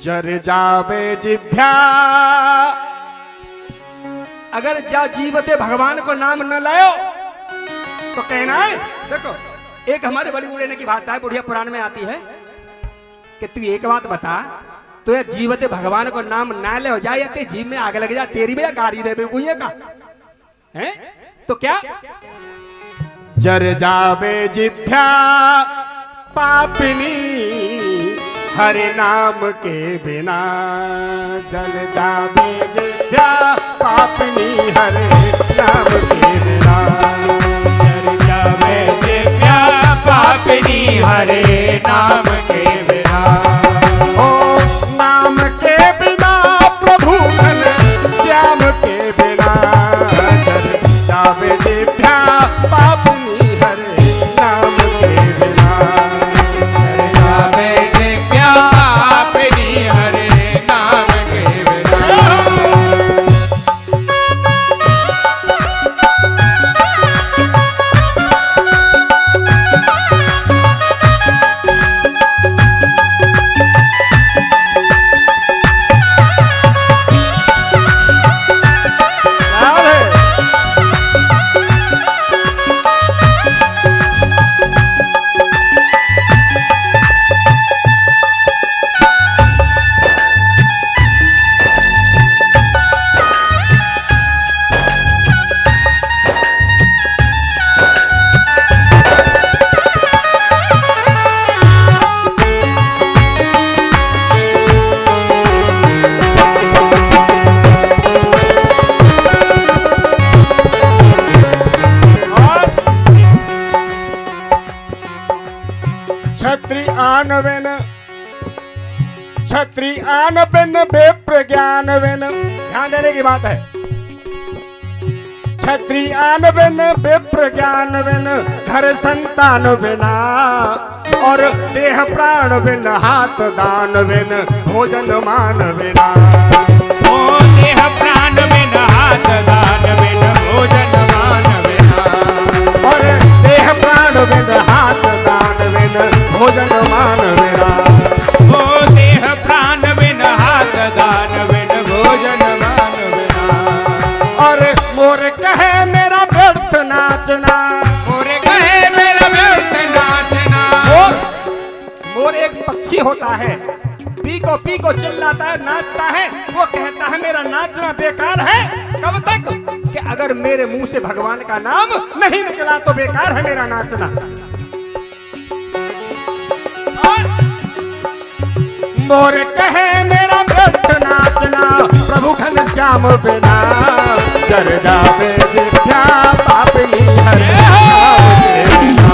जर जावे जिभ्या, अगर जा जीवते भगवान को नाम न लायो तो कहना है। देखो एक हमारे बड़ी बूढ़े की भाषा है, बुढ़िया पुराण में आती है कि तू एक बात बता, तो ये जीवते भगवान को नाम ना ले हो जाए या ते जीव में आग लग जा, तेरी में या गाड़ी दे कोई का है तो क्या। जर जावे जिभ्या पापिनी हरि नाम के बिना, जल जावे जिभ्या पापिनी हरि नाम के बिना, जल जावे जिभ्या पापिनी हरि नाम के बिना। ओ नाम के बिना प्रभु घन श्याम के बिना, जल जावे जिभ्या पापिनी हरि नाम के बिना, जल जावे जिभ्या पापिनी हरि नाम के बिना। छत्री आन बिन बेप्रज्ञान बिन, ध्यान देने की बात है। छत्री आन बिन बेप्रज्ञान बिन, घर संतान बिना, और देह प्राण बिन, हाथ दान बिन, भोजन मान बिना। ओ देह प्राण बिन, हाथ दान बिन, भोजन मान बिना। और देह प्राण बिन, हाथ दान बिन, भोजन मान बिना। ओ देह प्राण बिन, हाथ दान बिन, भोजन मान बिना। और मोर कहे मेरा व्यर्थ नाचना, मोर कहे मेरा व्यर्थ नाचना। मोर एक पक्षी होता है, पी को चिल्लाता है, नाचता है, वो कहता है मेरा नाचना बेकार है। कब तक कि अगर मेरे मुंह से भगवान का नाम नहीं निकला तो बेकार है मेरा नाचना। मोर कहे मेरा व्यर्थ नाचना, प्रभु घन श्याम बिना, जर जावे जिभ्या पापिनी हरि नाम के बिना।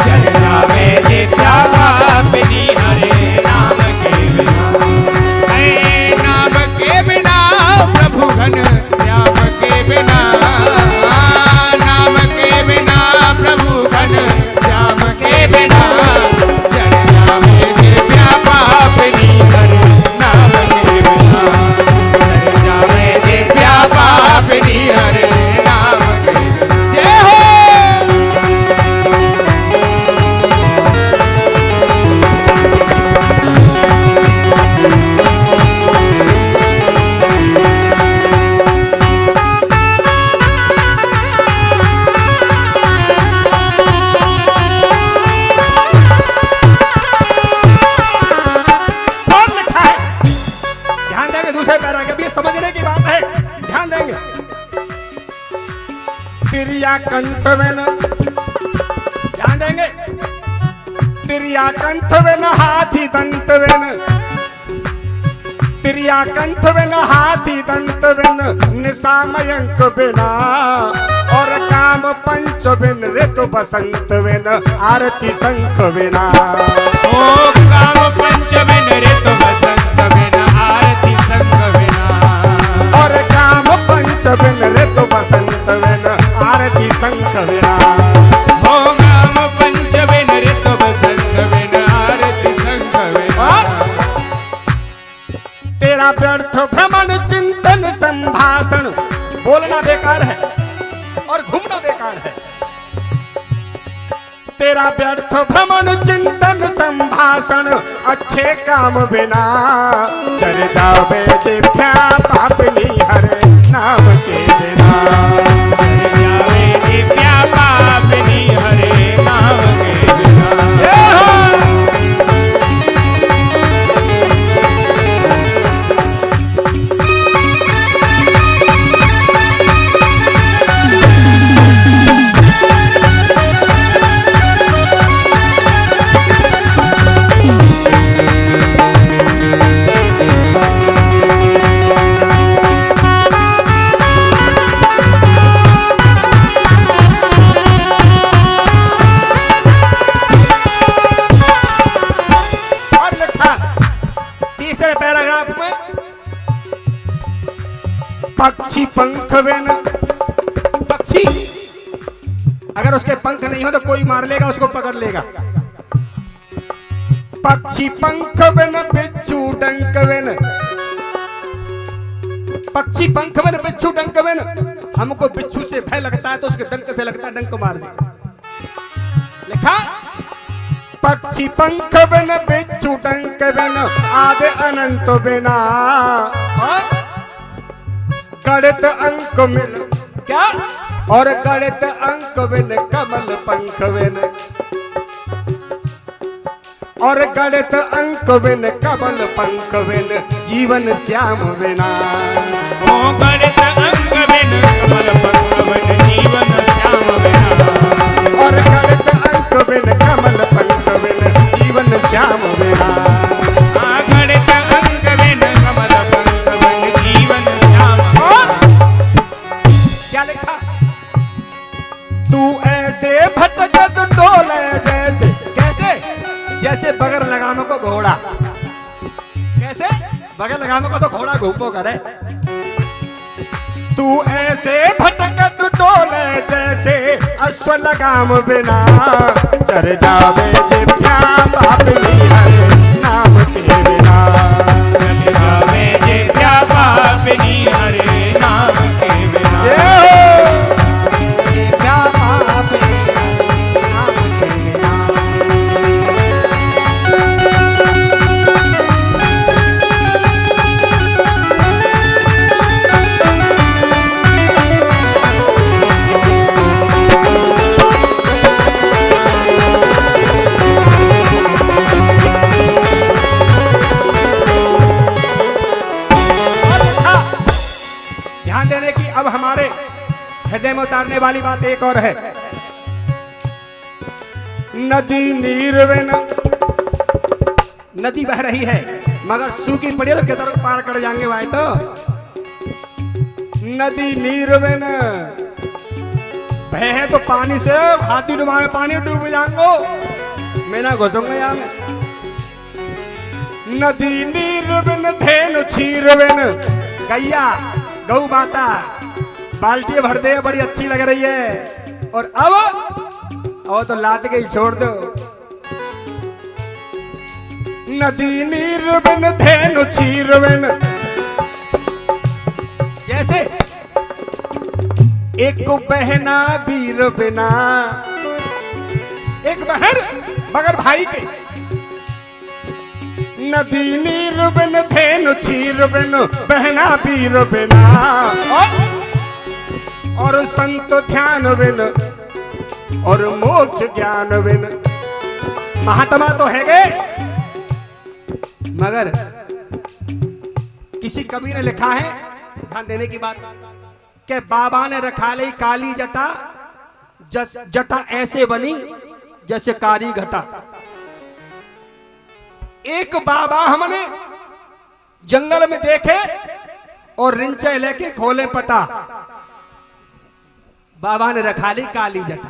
जल जावे जिभ्या पापिनी हरि नाम के बिना। ऐ नाम के बिना प्रभु घन श्याम के बिना, नाम के बिना प्रभु घन श्याम के बिना। जल जावे जिभ्या पापिनी हरि नाम के बिना, जल जावे जिभ्या पापिनी हरि नाम के बिना। जय हो। और लिखा है, ध्यान देंगे दूसरे पैराग्राफ, ये समझने की बात है, ध्यान देंगे। तिरिया कंठ बिन, ध्यान देंगे। तिरिया कंठ बिन, हाथी दंत बिन, तिरिया कंठ बिन, हाथी दंत बिन, निशामयंक बिना, और काम पंच बिन, ऋतु बसंत बिन, आरती संख बिना। ओ काम पंच बिन, ऋतु बसंत बिन, आरती संग बिना। और काम पंच बिन, ऋतु बसंत बिन, आरती संख बिना। ओ काम पंच बिन, ऋतु बसंत बिन, आरती संग बिना। तेरा व्यर्थ भ्रमण चिंतन संभाषण, बोलना बेकार है और घूमना बेकार है। तेरा व्यर्थ भ्रमण चिंतन संभाषण अच्छे काम बिना चल जावे दिव्या पापनी हरे नाम के बिना जावे दिव्या पापनी हरे नाम के बिना। पक्षी पंख बिन पक्षी अगर उसके पंख नहीं हो तो कोई मार लेगा, उसको पकड़ लेगा। पक्षी पंख बिन बिच्छू डंक बिन पक्षी पंख बिन बिच्छू डंक बिन। हमको बिच्छू से भय लगता है तो उसके डंक से लगता है डंक मार दे। लिखा पक्षी पंख बिन बिच्छू डंक बिन आदि अनंत बिना और गणित अंक मिल क्या और गणित अंक बिन कमल पंख बिन और गणित अंक बिन कमल पंख बिन जीवन श्याम बिना ओ गणित अंक बिन कमल पंख बिन जीवन श्याम बिना और गणित अंक बिन कमल पंख बिन जीवन श्याम बिना गणित अंक बिन कमल पंख बिन जीवन श्याम। क्या लिखा? तू ऐसे भटकत डोले जैसे कैसे? जैसे बगैर लगाम को घोड़ा। कैसे? बगैर लगाम को तो घोड़ा घूमो करे। तू ऐसे भटकत डोले जैसे अश्व लगाम बिना चर जावे जिभ्या पापनी हरे नाम के बिना चल जावे जिभ्या पापनी हरे नाम के बिना। जिभ्या पापनी हरे नाम के बिना। ध्यान देने की अब हमारे हृदय में उतारने वाली बात एक और है। नदी नीर बिन नदी बह रही है मगर सूखी पड़ी है तो किधर पार कर जाएंगे भाई। तो नदी नीर बिन भय है तो पानी से हाथी डुबा में पानी डूब जाऊंगो, मैं ना घुसूंगा यहाँ में। नदी नीर बिन धेनु क्षीर बिन गैया गौ माता बाल्टी भर दे, बड़ी अच्छी लग रही है। और अब तो लाद के ही छोड़ दो। नदी नीर बिन धेनु क्षीर बिन जैसे एक बहना वीर बिना एक बहन मगर भाई के। नदी नीर बिन धेनु क्षीर बिन बहना वीर बिना और संत ध्यान बिन और मोक्ष ज्ञान बिन। महात्मा तो है गए मगर किसी कवि ने लिखा है, ध्यान देने की बात, कि बाबा ने रखा ली काली जटा, जटा ऐसे बनी जैसे कारी घटा। एक बाबा हमने जंगल में देखे और रिंचे लेके खोले पटा, बाबा ने रखा ली काली जटा।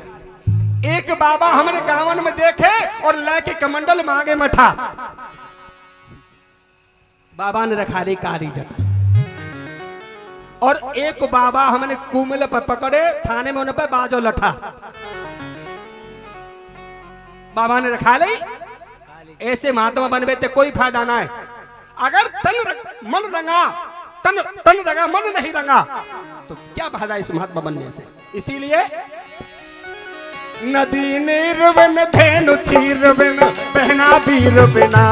एक बाबा हमने गावन में देखे और लेके कमंडल मांगे मठा, बाबा ने रखा ली काली जटा। और एक बाबा हमने कुमिल पर पकड़े थाने में उन पर बाजो लठा, बाबा ने रखा ली। ऐसे महात्मा बनवे ते कोई फायदा ना है। अगर मन रंगा तन रंगा मन नहीं रंगा तो क्या फायदा इस महात्मा बनने से। इसीलिए नदी नीर बिन धेनु क्षीर बिन बहना वीर बिना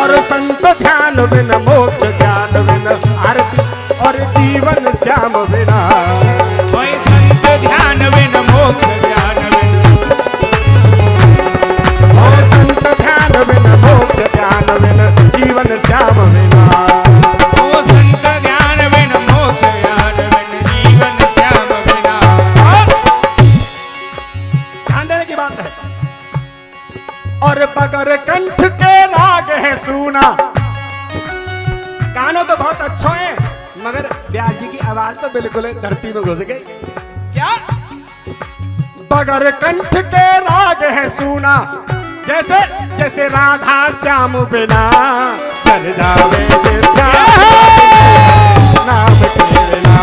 और संत ध्यान बिन मोक्ष ज्ञान बिन आरती और जीवन श्याम बिना कोई संत ध्यान बिन मोक्ष ज्ञान बिन और संत ध्यान बिन मोक्ष ज्ञान बिन जीवन श्याम बिना ओ संत ज्ञान बिन मोक्ष ज्ञान बिन जीवन श्याम बिना। ध्यान देने की बात है। और बगर कंठ के राग है सुना। गाना तो बहुत अच्छा है मगर ब्यास जी की आवाज तो बिल्कुल धरती में घुस गई। क्या बगर कंठ के राग है सुना जैसे जैसे राधा श्याम बिना चल जावे जित्या नाम के बिना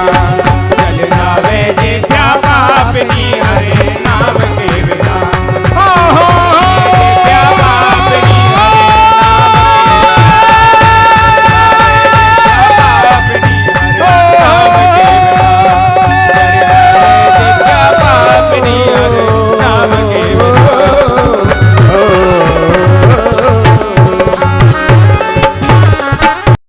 चल जावे जित्या